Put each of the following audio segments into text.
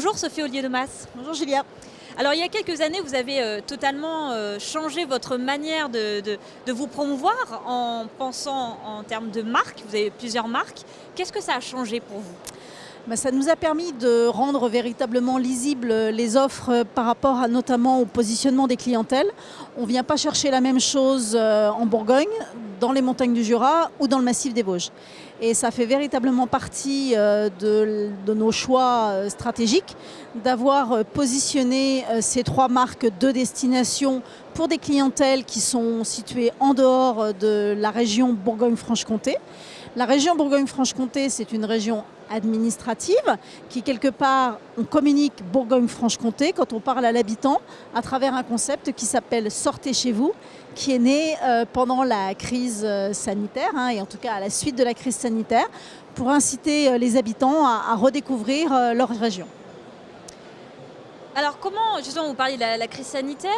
Bonjour Sophie Ollier-Demas. Bonjour Julia. Alors il y a quelques années, vous avez totalement changé votre manière de vous promouvoir en pensant en termes de marque. Vous avez plusieurs marques. Qu'est-ce que ça a changé pour vous? Ça nous a permis de rendre véritablement lisibles les offres par rapport à, notamment au positionnement des clientèles. On ne vient pas chercher la même chose en Bourgogne, dans les montagnes du Jura ou dans le massif des Vosges. Et ça fait véritablement partie de nos choix stratégiques d'avoir positionné ces trois marques de destination pour des clientèles qui sont situées en dehors de la région Bourgogne-Franche-Comté. La région Bourgogne-Franche-Comté, c'est une région administrative qui, quelque part, on communique Bourgogne-Franche-Comté quand on parle à l'habitant à travers un concept qui s'appelle « Sortez chez vous », qui est né pendant la crise sanitaire, et en tout cas à la suite de la crise sanitaire, pour inciter les habitants à redécouvrir leur région. Alors comment, justement, vous parliez de la crise sanitaire,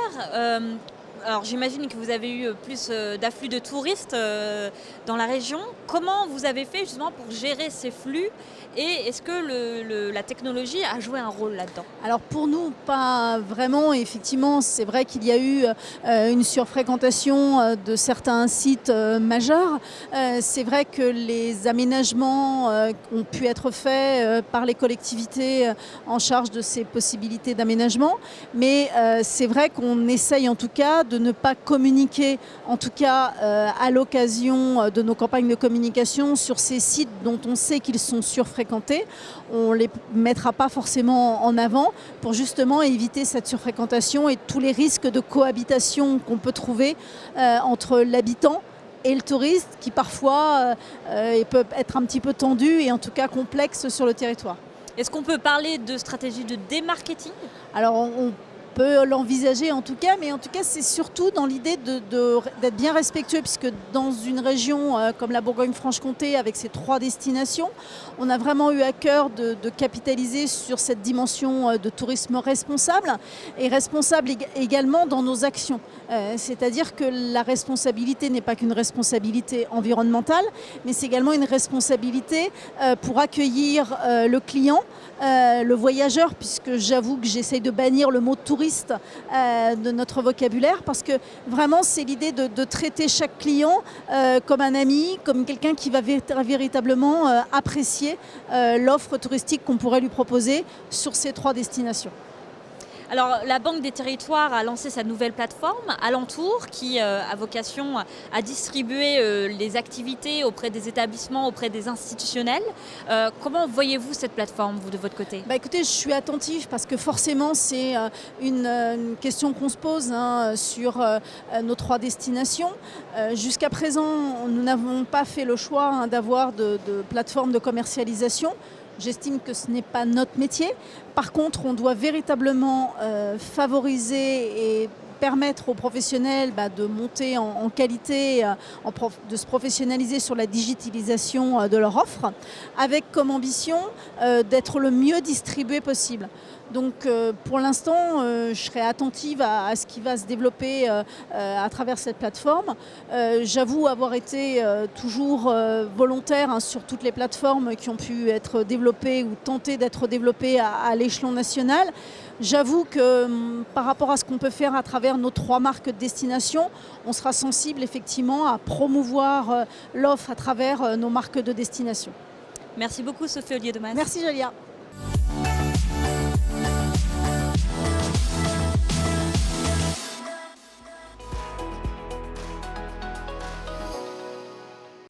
alors j'imagine que vous avez eu plus d'afflux de touristes dans la région. Comment vous avez fait justement pour gérer ces flux et est-ce que la technologie a joué un rôle là-dedans? Alors pour nous, pas vraiment. Effectivement, c'est vrai qu'il y a eu une surfréquentation de certains sites majeurs. C'est vrai que les aménagements ont pu être faits par les collectivités en charge de ces possibilités d'aménagement. Mais c'est vrai qu'on essaye en tout cas de ne pas communiquer, en tout cas à l'occasion de nos campagnes de communication, sur ces sites dont on sait qu'ils sont surfréquentés. On ne les mettra pas forcément en avant pour justement éviter cette surfréquentation et tous les risques de cohabitation qu'on peut trouver entre l'habitant et le touriste qui parfois peut être un petit peu tendu et en tout cas complexe sur le territoire. Est-ce qu'on peut parler de stratégie de démarketing? Alors on peut l'envisager en tout cas, mais en tout cas c'est surtout dans l'idée d'être bien respectueux, puisque dans une région comme la Bourgogne-Franche-Comté avec ses trois destinations, on a vraiment eu à cœur de capitaliser sur cette dimension de tourisme responsable et responsable également dans nos actions. C'est-à-dire que la responsabilité n'est pas qu'une responsabilité environnementale, mais c'est également une responsabilité pour accueillir le client, le voyageur, puisque j'avoue que j'essaye de bannir le mot touriste de notre vocabulaire, parce que vraiment c'est l'idée de traiter chaque client comme un ami, comme quelqu'un qui va véritablement apprécier l'offre touristique qu'on pourrait lui proposer sur ces trois destinations. Alors, la Banque des Territoires a lancé sa nouvelle plateforme, Alentour, qui a vocation à distribuer les activités auprès des établissements, auprès des institutionnels. Comment voyez-vous cette plateforme, vous, de votre côté? Écoutez, je suis attentive parce que forcément, c'est une question qu'on se pose sur nos trois destinations. Jusqu'à présent, nous n'avons pas fait le choix d'avoir de plateforme de commercialisation. J'estime que ce n'est pas notre métier. Par contre, on doit véritablement favoriser et permettre aux professionnels de monter en qualité, de se professionnaliser sur la digitalisation de leur offre, avec comme ambition d'être le mieux distribué possible. Donc pour l'instant, je serai attentive à ce qui va se développer à travers cette plateforme. J'avoue avoir été toujours volontaire sur toutes les plateformes qui ont pu être développées ou tenter d'être développées à l'échelon national. J'avoue que par rapport à ce qu'on peut faire à travers nos trois marques de destination, on sera sensible effectivement à promouvoir l'offre à travers nos marques de destination. Merci beaucoup Sophie Ollier-Demas. Merci Julia.